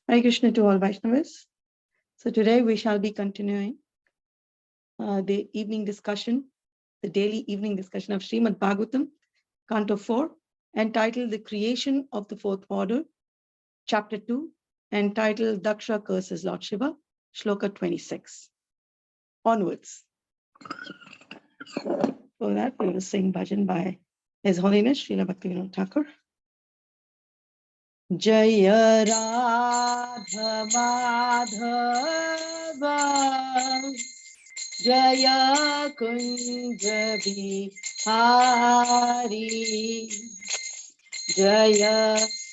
Hare Krishna to all Vaishnavas. So today we shall be continuing the evening discussion, the daily evening discussion of Srimad Bhagavatam, Canto 4, entitled The Creation of the Fourth Order, Chapter 2, entitled Daksha Curses Lord Shiva, Shloka 26. Onwards. For that, we will sing bhajan by His Holiness Srila Bhaktivinoda Thakur. Jaya Radha Madhava Jaya Kunja Bihari Jaya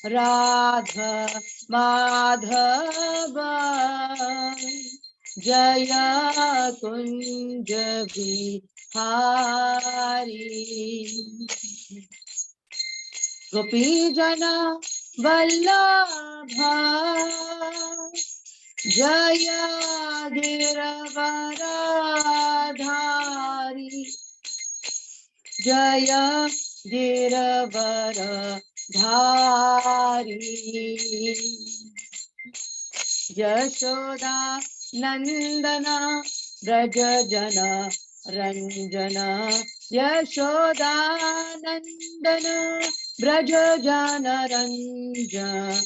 Radha Madhava Jaya Kunja Bihari Gopi Jana Vallabha Jaya Giravaradhari Jaya Giravaradhari Yashoda Nandana Braja Jana Ranjana Yashoda Nandana Braja Jana Ranjana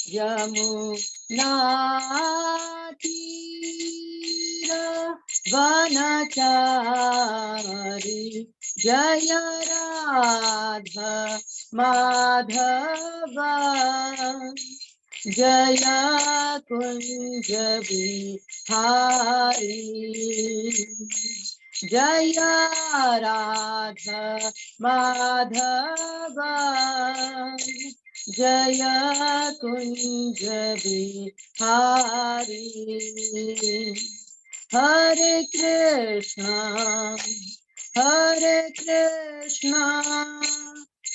Yamuna Tira Vanachari Jaya Radha Madhava Jaya Kunja Bihari Jaya Radha Madhava Jaya Kunja Bihari Hare Krishna Hare Krishna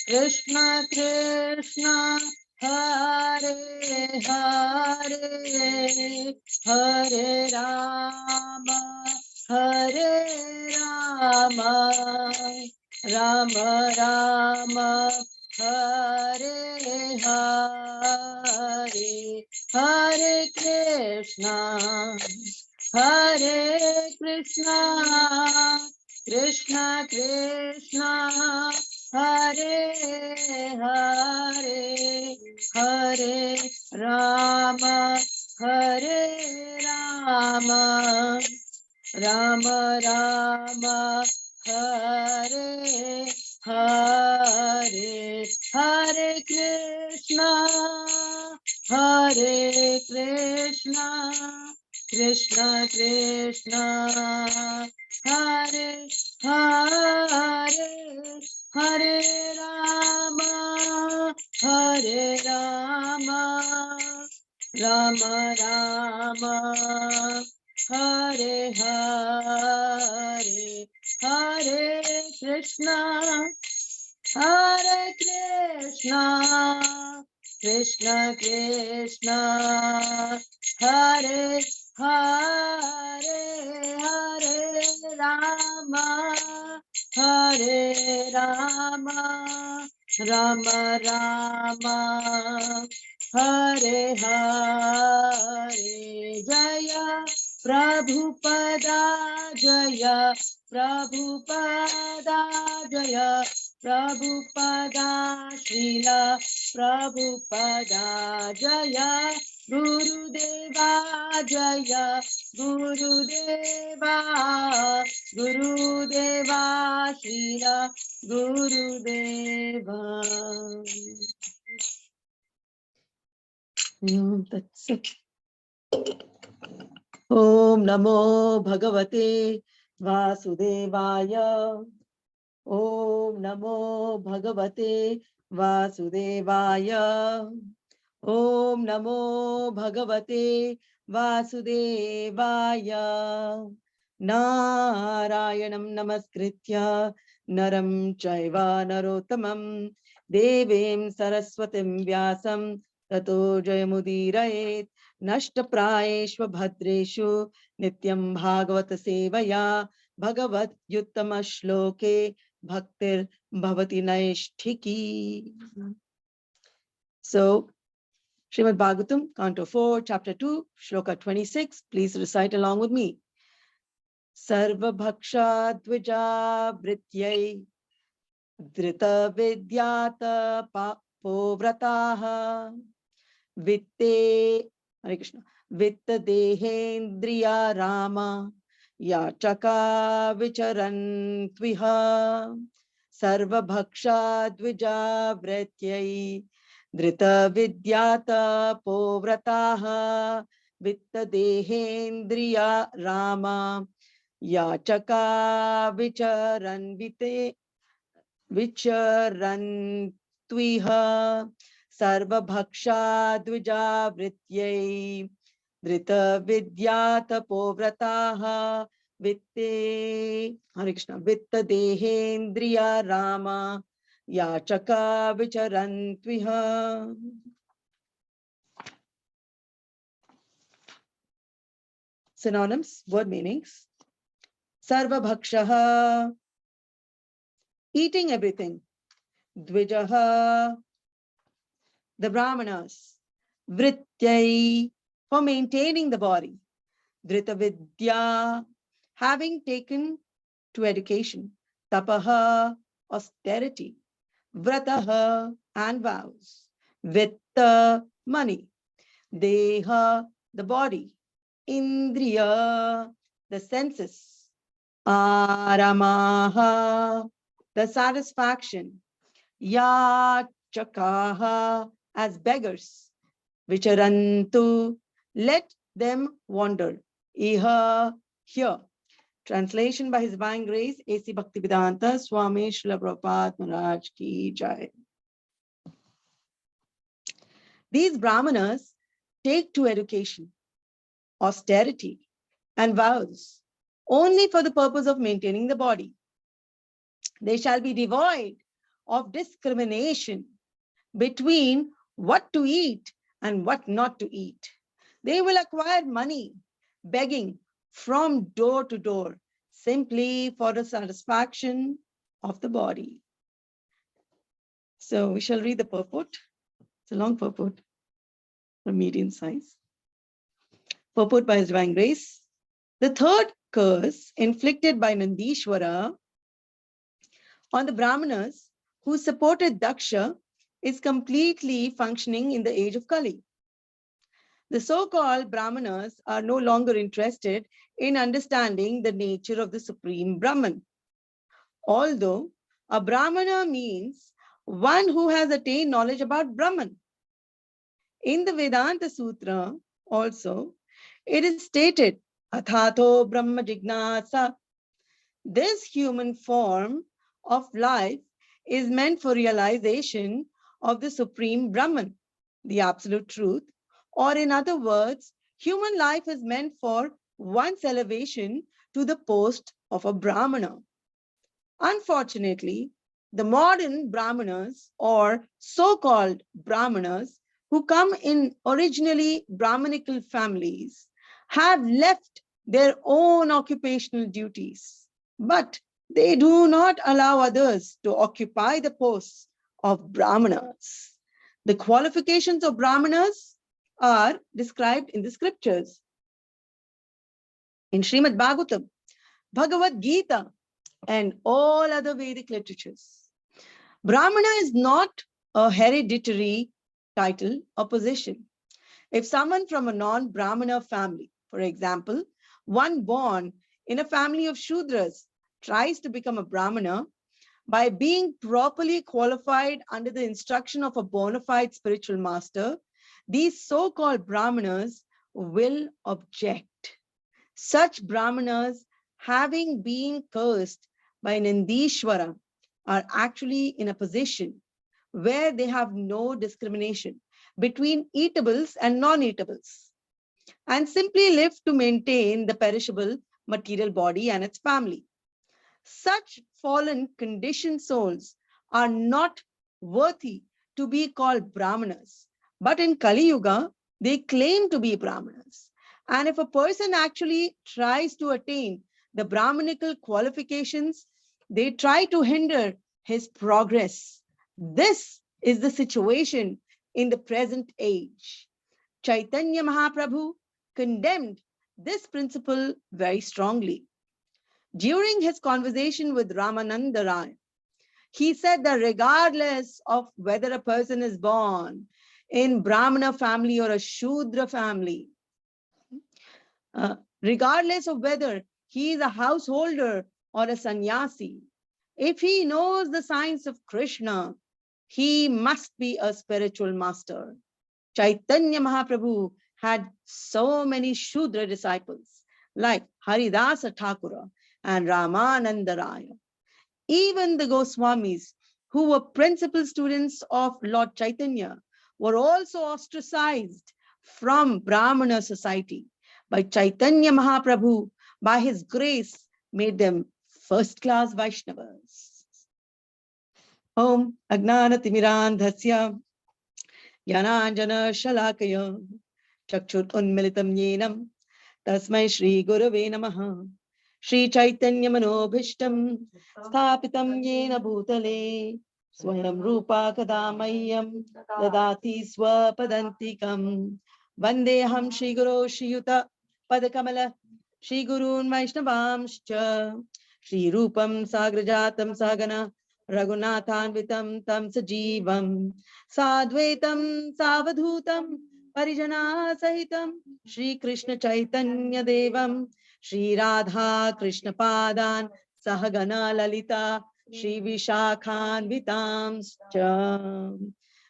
Krishna Krishna Hare Hare Hare Rama Hare Rama Rama Rama Hare Hare Hare Krishna Hare Krishna Krishna Krishna Hare Hare Hare Rama Hare Rama Rama Rama Hare Hare Hare Krishna Hare Krishna Krishna Krishna Hare Hare Hare Rama Hare Rama Rama Rama Hare Hare Hare Krishna Hare Krishna Krishna Krishna Hare Hare Hare Rama Hare Rama Rama Rama Hare Hare Jaya Prabhupada Jaya Prabhupada Jaya Prabhupada Srila Prabhupada Jaya Gurudeva Jaya Gurudeva Gurudeva Srila Gurudeva That's it. Om Namo Bhagavate Vasudevaya Om Namo Bhagavate Vasudevaya Om Namo Bhagavate Vasudevaya Narayanam Namaskritya Naram Chaiva Narottamam Devim Saraswatim Vyasam Tato Jayamudirayet Nashtaprayeshva Bhadreshu Nityam Bhagavata Sevaya Bhagavat Yuttama Shloke Bhaktir Bhavati Naishthiki. So, Srimad Bhagavatam, Canto 4, Chapter 2, Shloka 26. Please recite along with me. Sarva Bhaksha Dvija Vrityai Drita Vidyata Povrataha Vitte, Hare Krishna, Vitta Dehendriya Rama Yachaka Vicharan Tviha Sarva Bhaksha Dvija Vrityai Drita Vidyata Povrataha Vitta Dehendriya Rama Yachaka Vicharan Vicharan Tviha Sarva Bhaksha Dvija Vrityai Drita Vidyata Povrataha Vitte, Hare Krishna, Vitta Dehendriya Rama Yachaka Vicharan Tviha. Synonyms, word meanings. Sarva Bhakshaha, eating everything. Dvijaha, the Brahmanas. Vrityai, for maintaining the body. Drita Vidya, having taken to education. Tapaha, austerity. Vrataha, and vows. Vitta, money. Deha, the body. Indriya, the senses. Aramaha, the satisfaction. Yachakaha, as beggars. Vicharantu, let them wander. Iha, here. Translation by His Divine Grace, A.C. Bhaktivedanta Swami Srila Prabhupada Maharaj Ki Jai. These Brahmanas take to education, austerity, and vows only for the purpose of maintaining the body. They shall be devoid of discrimination between what to eat and what not to eat. They will acquire money, begging from door to door, simply for the satisfaction of the body. So we shall read the purport. It's a long purport, a medium size. Purport by His Divine Grace. The third curse inflicted by Nandishwara on the Brahmanas who supported Daksha is completely functioning in the age of Kali. The so-called Brahmanas are no longer interested in understanding the nature of the Supreme Brahman. Although a Brahmana means one who has attained knowledge about Brahman. In the Vedanta Sutra also, it is stated, Athato Brahma Jignasa. This human form of life is meant for realization of the Supreme Brahman, the absolute truth, or in other words, human life is meant for one's elevation to the post of a Brahmana. Unfortunately, the modern Brahmanas or so-called Brahmanas who come in originally Brahmanical families have left their own occupational duties, but they do not allow others to occupy the posts of Brahmanas. The qualifications of Brahmanas are described in the scriptures. In Srimad Bhagavatam, Bhagavad Gita, and all other Vedic literatures. Brahmana is not a hereditary title or position. If someone from a non-Brahmana family, for example, one born in a family of Shudras, tries to become a Brahmana, by being properly qualified under the instruction of a bona fide spiritual master, these so-called Brahmanas will object. Such Brahmanas, having been cursed by Nandishwara, are actually in a position where they have no discrimination between eatables and non-eatables, and simply live to maintain the perishable material body and its family. Such fallen conditioned souls are not worthy to be called Brahmanas, but in Kali Yuga, they claim to be Brahmanas. And if a person actually tries to attain the Brahmanical qualifications, they try to hinder his progress. This is the situation in the present age. Chaitanya Mahaprabhu condemned this principle very strongly. During his conversation with Ramananda Rai, he said that regardless of whether a person is born in Brahmana family or a Shudra family, regardless of whether he is a householder or a sannyasi, if he knows the science of Krishna, he must be a spiritual master. Chaitanya Mahaprabhu had so many Shudra disciples like Haridasa Thakura and Ramananda Raya. Even the Goswamis, who were principal students of Lord Chaitanya, were also ostracized from Brahmana society. But Chaitanya Mahaprabhu, by his grace, made them first-class Vaishnavas. Om Agnana Timirandhasya Jnananjana Shalakaya Chakshut Unmilitam Yenam Tasmai Shri Gurave Namaha Shri Chaitanya Manobhishtam Sthapitam Yena Bhutale Swaram Rupa Kadamayam Dadati Swapadantikam Vandeham Shri Guru Shri Yuta Padakamala Shri Gurun Vaishnavamscha Shri Rupam Sagrajatam Sagana Raghunathanvitam Tam Sajivam Sadvaitam Savadhutam Parijana Sahitam Shri Krishna Chaitanya Devam Shri Radha Krishna Padan Sahagana Lalita Shri Vishakhan Vitamscha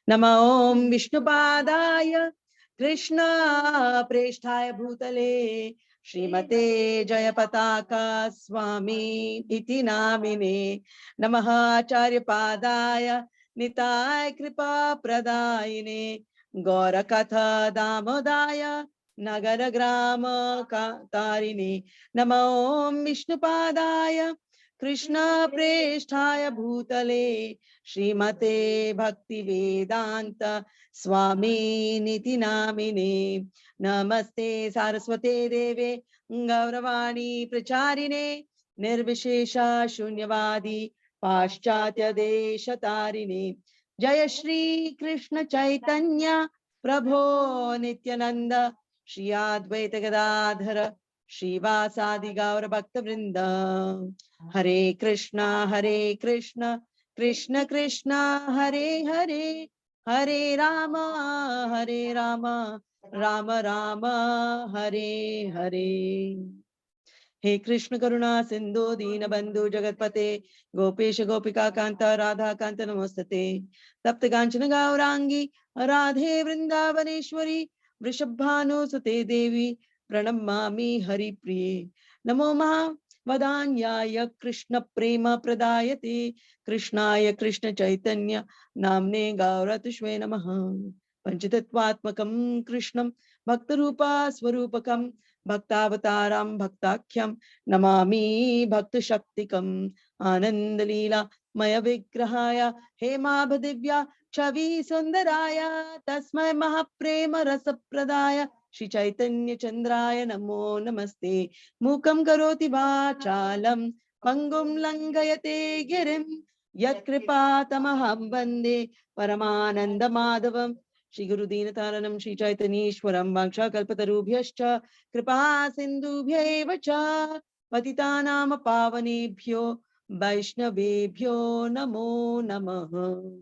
Nama Om Vishnupadaya Krishna Preshthaya Bhutale Srimate Jayapataka Swami Iti Namine Namaha Acharya Padaya Nitai Kripa Pradayine Gaura Katha Damodaya Nagara Grama Tarini Nama Om Vishnupadaya Krishna Preshthaya Bhutale Srimate Bhakti Vedanta Swami Niti Namine Namaste Saraswate Deve Gauravani Pracharine Nirvishesha Shunyavadi Paschatya Deshatarine Jaya Shri Krishna Chaitanya Prabho Nityananda Shri Advaita Gadadhara Srivasadi Gaura Bhakta Vrinda Hare Krishna Krishna Krishna Hare Hare Hare Rama Rama Rama Hare Hare He Krishna Karuna Sindhu Dina Bandhu Jagatpate Gopesha Gopika Kanta Radha Kanta Namostate Tapta Kanchana Gaurangi Radhe Vrindavaneshwari Vrishabhanu Sute Devi Pranamami Hari Priye Namo Maha Vadanyaya Krishna Prema Pradayate Krishnaya Krishna Chaitanya Namne Gauratushve Namaha Panchatatvatmakam Krishnam Bhaktarupa Swarupakam Bhaktavataram Bhaktakyam Namami Bhakta Shaktikam Anandalila Maya Vigrahaya Hemabhadivya Chavi Sundaraya Tasmai Mahaprema Rasapradaya Shri Chaitanya Chandraya Namo Namaste Mukam Karoti Vachalam Pangum Langayate Girim Yat Kripa Tamaham Bande Paramananda Madhavam Shri Guru Dinataranam Shri Chaitanyeshwaram Vangsha Kalpatarubhyascha Kripa Sindhubhyaiva cha Patitanam Pavanebhyo Vaishnavebhyo Namo Namaha.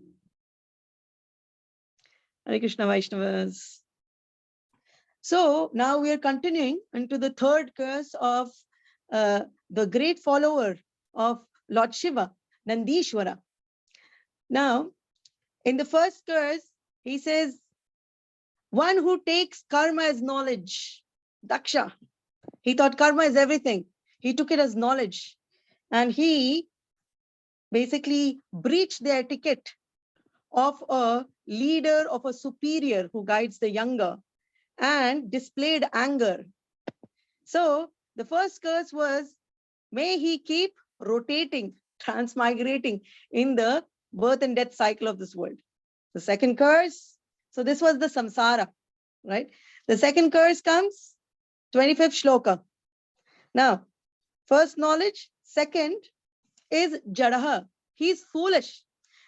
Hare Krishna Vaishnavas. So now we are continuing into the third curse of the great follower of Lord Shiva, Nandishwara. Now, in the first curse, he says, one who takes karma as knowledge, Daksha. He thought karma is everything. He took it as knowledge. And he basically breached the etiquette of a leader, of a superior who guides the younger, and displayed anger. So the first curse was, may he keep rotating, transmigrating in the birth and death cycle of this world. The second curse, so this was the samsara, right? The second curse comes, 25th shloka. Now, first knowledge, second is jadaha. He's foolish.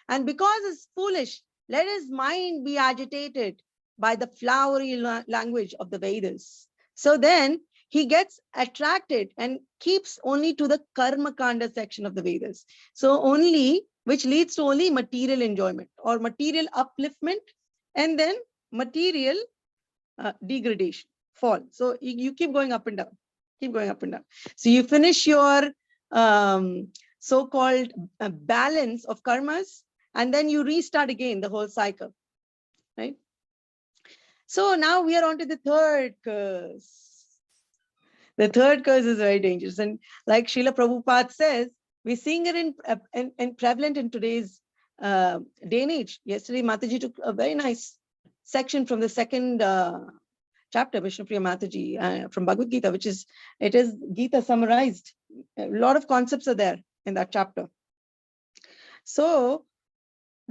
And because he's foolish, let his mind be agitated by the flowery language of the Vedas. So then he gets attracted and keeps only to the Karma Kanda section of the Vedas. So only, which leads to only material enjoyment or material upliftment, and then material degradation, fall. So you keep going up and down, keep going up and down. So you finish your so-called balance of karmas, and then you restart again the whole cycle, right? So now we are on to the third curse. The third curse is very dangerous. And like Srila Prabhupada says, we're seeing it in prevalent in today's day and age. Yesterday, Mataji took a very nice section from the second chapter, Vishnupriya Mataji, from Bhagavad Gita, which is, it is Gita summarized. A lot of concepts are there in that chapter. So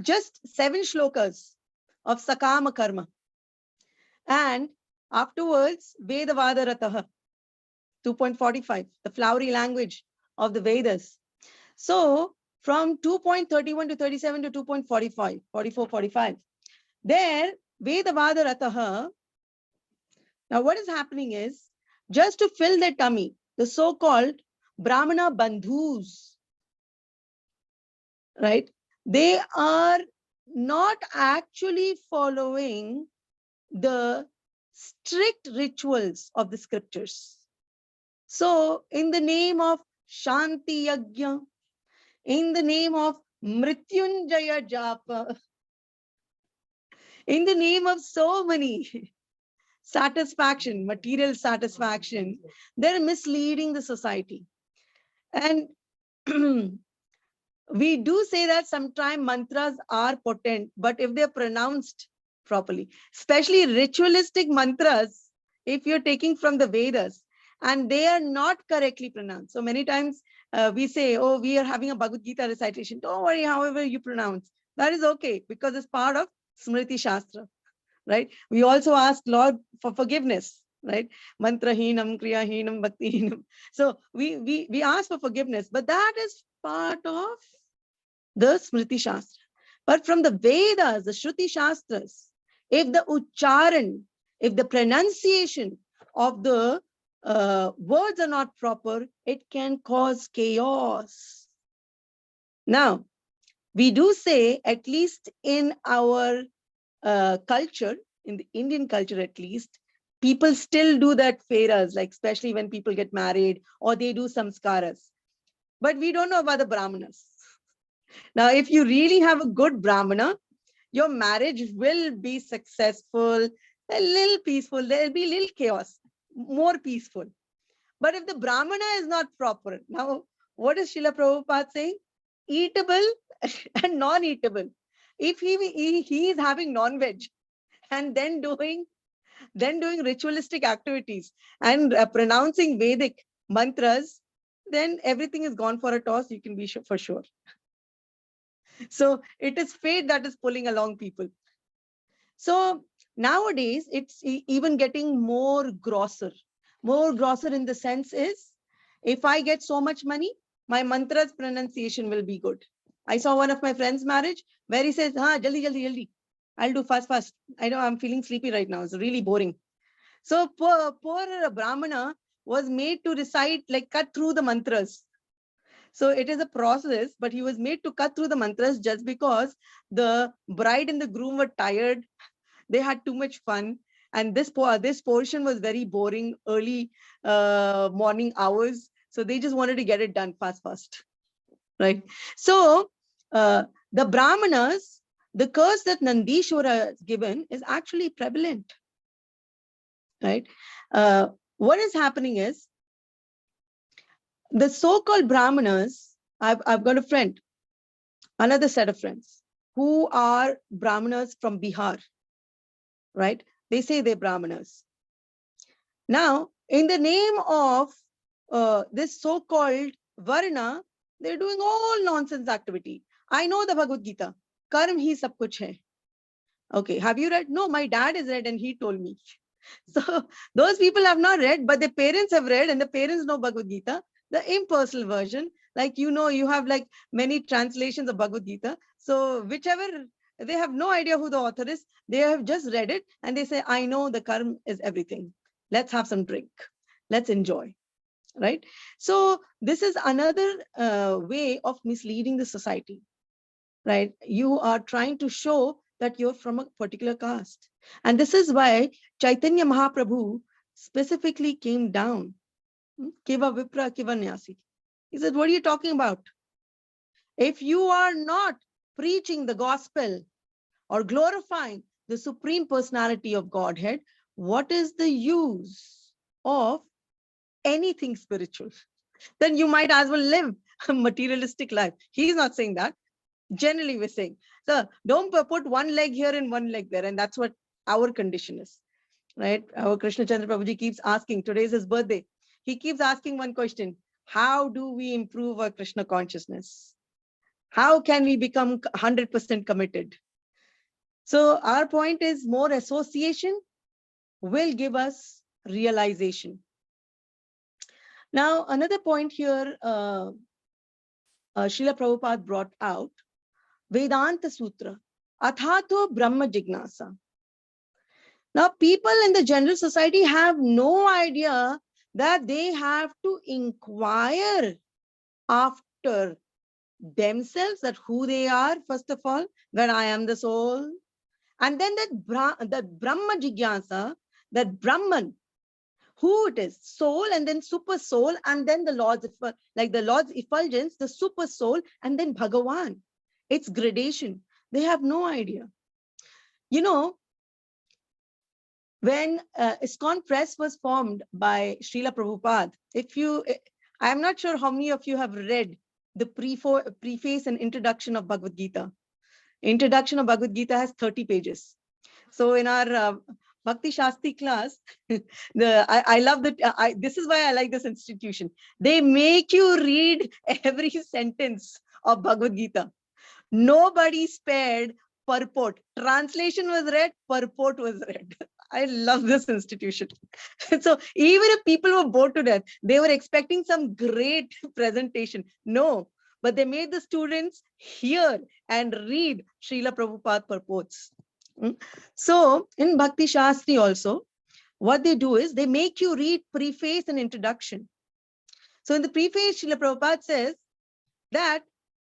just 7 shlokas of Sakama Karma. And afterwards, Vedavada Rataha, 2.45, the flowery language of the Vedas. So from 2.31 to 37 to 2.45, 44, 45, there, Vedavada Rataha. Now what is happening is, just to fill their tummy, the so-called Brahmana Bandhus, right? They are not actually following the strict rituals of the scriptures. So in the name of Shanti Yajna, in the name of Mrityunjaya Japa, in the name of so many satisfaction, material satisfaction, they're misleading the society. And we do say that sometimes mantras are potent, but if they're pronounced properly, especially ritualistic mantras, if you're taking from the Vedas and they are not correctly pronounced. So many times we say, oh, we are having a Bhagavad Gita recitation. Don't worry, however you pronounce. That is okay, because it's part of Smriti Shastra, right? We also ask Lord for forgiveness, right? Mantrahinam, kriyahinam, bhaktihinam. So we ask for forgiveness, but that is part of the Smriti Shastra. But from the Vedas, the Shruti Shastras, if the Ucharan, if the pronunciation of the words are not proper, it can cause chaos. Now, we do say, at least in our culture, in the Indian culture at least, people still do that feras, like especially when people get married or they do samskaras. But we don't know about the Brahmanas. Now, if you really have a good Brahmana, your marriage will be successful, a little peaceful, there'll be a little chaos, more peaceful. But if the Brahmana is not proper, now what is Srila Prabhupada saying? Eatable and non-eatable. If he is having non-veg and then doing ritualistic activities and pronouncing Vedic mantras, then everything is gone for a toss, you can be sure, for sure. So it is fate that is pulling along people. So nowadays, it's even getting more grosser. More grosser in the sense is, if I get so much money, my mantra's pronunciation will be good. I saw one of my friends' marriage where he says, jaldi, jaldi, jaldi. I'll do fast. I know I'm feeling sleepy right now. It's really boring. So poor Brahmana was made to recite, like cut through the mantras. So it is a process, but he was made to cut through the mantras just because the bride and the groom were tired. They had too much fun. And this portion was very boring, early morning hours. So they just wanted to get it done fast, right? So the Brahmanas, the curse that Nandishwara has given is actually prevalent, right? What is happening is, the so-called Brahmanas, I've got a friend, another set of friends, who are Brahmanas from Bihar, right? They say they're Brahmanas. Now, in the name of this so-called Varna, they're doing all nonsense activity. I know the Bhagavad Gita. Karm hi sab kuch hai. Okay, have you read? No, my dad has read and he told me. So those people have not read, but their parents have read and the parents know Bhagavad Gita, the impersonal version. Like, you know, you have like many translations of Bhagavad Gita. So whichever They have no idea who the author is. They have just read it and they say, I know the karma is everything. Let's have some drink. Let's enjoy. Right? So this is another way of misleading the society. Right? You are trying to show that you're from a particular caste. And this is why Chaitanya Mahaprabhu specifically came down. Kiva Vipra Kiva Nyasi. He said, what are you talking about? If you are not preaching the gospel or glorifying the supreme personality of Godhead, what is the use of anything spiritual? Then you might as well live a materialistic life. He's not saying that. Generally, we're saying, so don't put one leg here and one leg there. And that's what our condition is, right? Our Krishna Chandra Prabhuji keeps asking, today's his birthday. He keeps asking one question: how do we improve our Krishna consciousness? How can we become 100% committed? So our point is, more association will give us realization. Now, another point here, Srila Prabhupada brought out, Vedanta Sutra, Athato Brahma Jignasa. Now, people in the general society have no idea that they have to inquire after themselves, that who they are, first of all, that I am the soul. And then that Brahma Jignasa, that Brahman, who it is, soul and then super soul, and then the Lord's, like the Lord's effulgence, the super soul, and then Bhagavan. It's gradation. They have no idea. You know, when ISKCON Press was formed by Srila Prabhupada, I'm not sure how many of you have read the preface and introduction of Bhagavad Gita. Introduction of Bhagavad Gita has 30 pages. So in our Bhakti Shastri class, I love that. This is why I like this institution. They make you read every sentence of Bhagavad Gita. Nobody spared purport. Translation was read, purport was read. I love this institution. So even if people were bored to death, they were expecting some great presentation. No, but they made the students hear and read Srila Prabhupada purports. So in Bhakti Shastri also, what they do is they make you read preface and introduction. So in the preface, Srila Prabhupada says that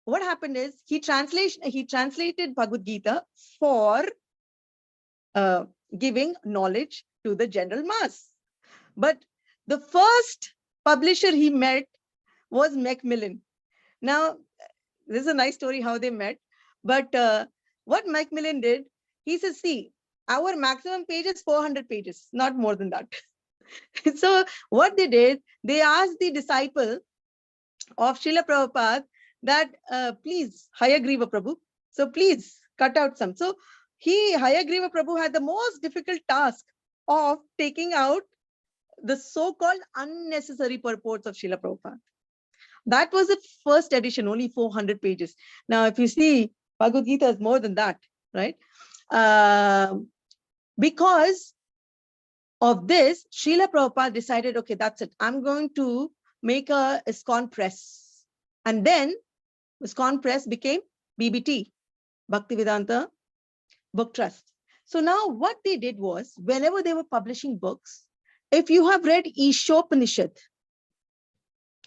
what happened is he translated Bhagavad Gita for giving knowledge to the general mass. But the first publisher he met was Macmillan. Now, this is a nice story how they met. But what Macmillan did, he says, see, our maximum page is 400 pages, not more than that. So what they did, they asked the disciple of Srila Prabhupada that please, Hayagriva Prabhu, so please cut out some. So Hayagriva Prabhu had the most difficult task of taking out the so-called unnecessary purports of Srila Prabhupada. That was the first edition, only 400 pages. Now, if you see, Bhagavad Gita is more than that, right? Because of this, Srila Prabhupada decided, okay, that's it. I'm going to make a ISKCON Press. And then ISKCON Press became BBT, Bhaktivedanta Book Trust. So now what they did was, whenever they were publishing books, if you have read Ishopanishad,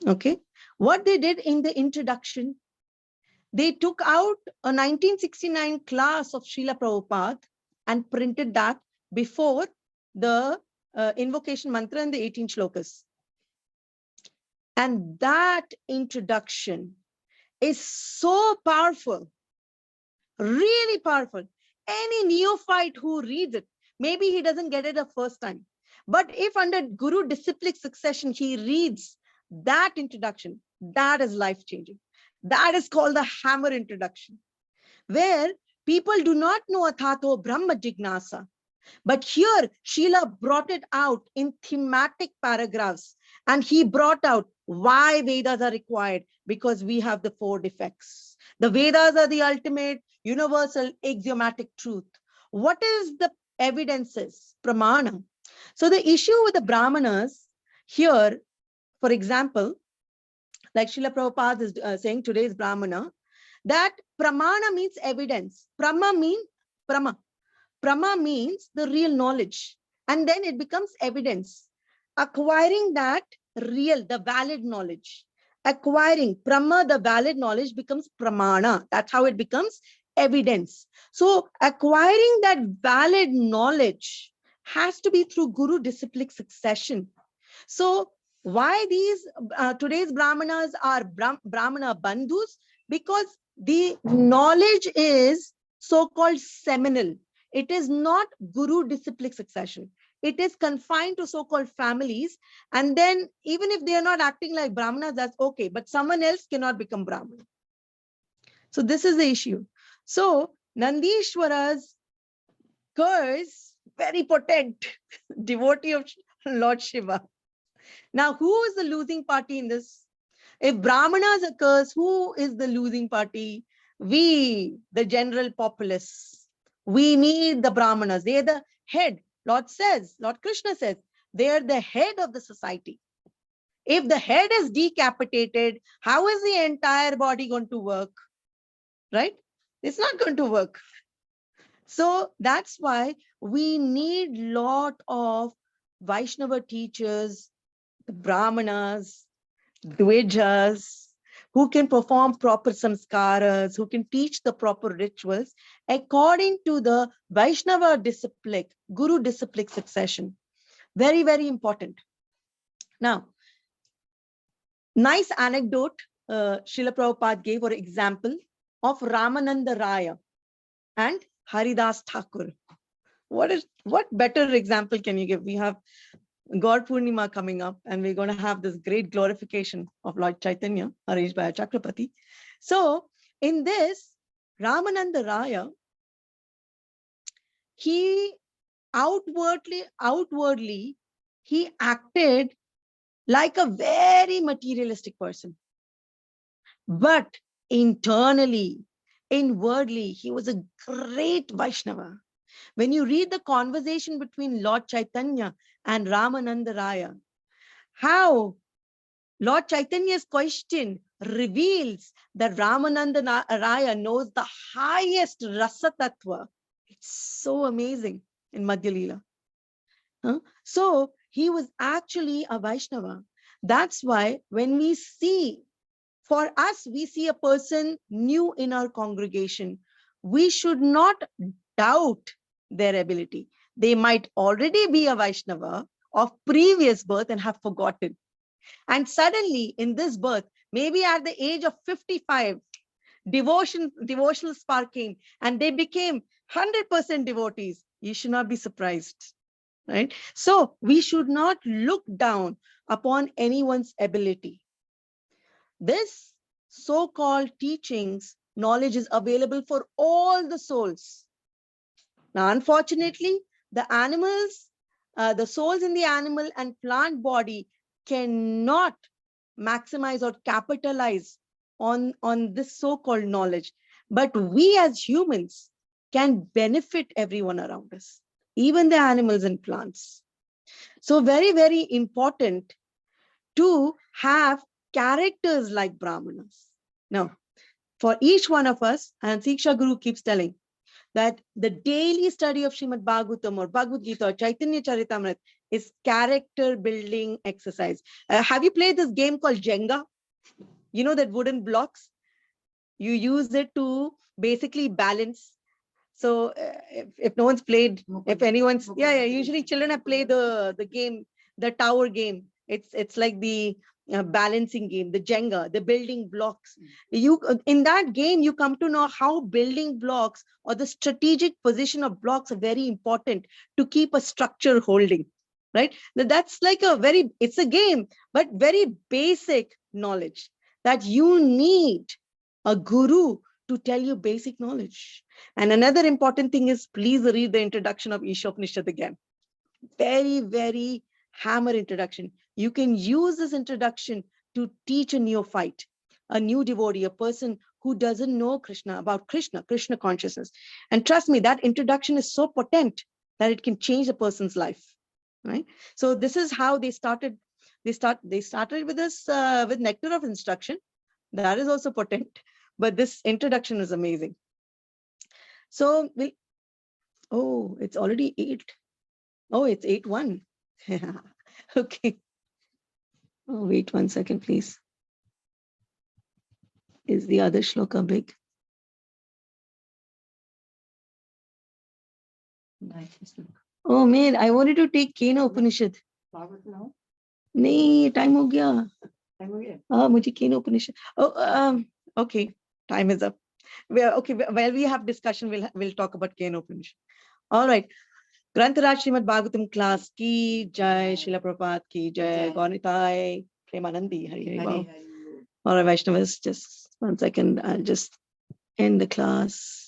okay, what they did in the introduction, they took out a 1969 class of Srila Prabhupada and printed that before the invocation mantra and the 18 shlokas. And that introduction is so powerful, really powerful. Any neophyte who reads it, maybe he doesn't get it the first time. But if under Guru disciplic succession, he reads that introduction, that is life-changing. That is called the hammer introduction, where people do not know Athato Brahma Jignasa. But here, Srila brought it out in thematic paragraphs. And he brought out why Vedas are required, because we have the 4 defects. The Vedas are the ultimate, universal, axiomatic truth. What is the evidences, pramana? So the issue with the Brahmanas here, for example, like Srila Prabhupada is saying, today's Brahmana, that pramana means evidence. Prama means the real knowledge. And then it becomes evidence. Acquiring that real, the valid knowledge. Acquiring prama, the valid knowledge, becomes pramana. That's how it becomes evidence. So acquiring that valid knowledge has to be through guru disciplic succession. So why these today's brahmanas are brahmana bandhus? Because the knowledge is so-called seminal. It is not guru disciplic succession. It is confined to so-called families. And then even if they are not acting like brahmanas, that's okay. But someone else cannot become brahman. So this is the issue. So Nandishwara's curse, very potent devotee of Lord Shiva. Now, who is the losing party in this? If Brahmanas occurs, who is the losing party? We, the general populace. We need the Brahmanas. They are the head. Lord Krishna says, they are the head of the society. If the head is decapitated, how is the entire body going to work? Right? It's not going to work. So that's why we need lot of Vaishnava teachers, Brahmanas, Dvijas, who can perform proper samskaras, who can teach the proper rituals according to the Vaishnava disciplic, Guru disciplic succession. Very, very important. Now, nice anecdote Srila Prabhupada gave or example of Ramananda Raya and Haridas Thakur. What better example can you give? We have God Purnima coming up, and we're going to have this great glorification of Lord Chaitanya, arranged by Chakrapati. So in this, Ramananda Raya, he outwardly, he acted like a very materialistic person. But inwardly, he was a great Vaishnava. When you read the conversation between Lord Chaitanya and Ramananda Raya, how Lord Chaitanya's question reveals that Ramananda Raya knows the highest rasa tattva. It's so amazing in Madhya Leela. So he was actually a Vaishnava. That's why when we see, for us, we see a person new in our congregation, we should not doubt their ability. They might already be a Vaishnava of previous birth and have forgotten. And suddenly in this birth, maybe at the age of 55, devotional spark came and they became 100% devotees. You should not be surprised, right? So we should not look down upon anyone's ability. This so-called teachings, knowledge is available for all the souls. Now, unfortunately, the animals, the souls in the animal and plant body cannot maximize or capitalize on this so-called knowledge. But we as humans can benefit everyone around us, even the animals and plants. So very, very important to have characters like Brahmanas. Now, for each one of us, and Siksha Guru keeps telling, that the daily study of Srimad Bhagavatam or Bhagavad Gita or Chaitanya Charitamrita is character building exercise. Have you played this game called Jenga? You know that wooden blocks? You use it to basically balance. So if no one's played, if anyone's, usually children have played the game, the tower game. It's like the balancing game, the Jenga, the building blocks. You in that game, you come to know how building blocks or the strategic position of blocks are very important to keep a structure holding, right? That's like it's a game, but very basic knowledge that you need a guru to tell you basic knowledge. And another important thing is, please read the introduction of Ishopanishad again. Very, very hammer introduction. You can use this introduction to teach a neophyte, a new devotee, a person who doesn't know Krishna, about Krishna consciousness. And trust me, that introduction is so potent that it can change a person's life, right? So this is how they started. They started with this, with nectar of instruction. That is also potent. but this introduction is amazing. So oh, it's already 8. Oh, it's 8:01. Okay. Oh, wait 1 second, please. Is the other shloka big? Oh man, I wanted to take Kena Upanishad. नहीं, time हो गया. मुझे Kena Upanishad. Oh, okay, time is up. Okay, while we have discussion, we'll talk about Kena Upanishad. All right. Grantaraj Srimad Bhagavatam class ki jai, Srila Prabhupada ki jai, Gaunitai, Premanandi, Hari Hari. All right, Vaishnavas, just 1 second. I'll just end the class.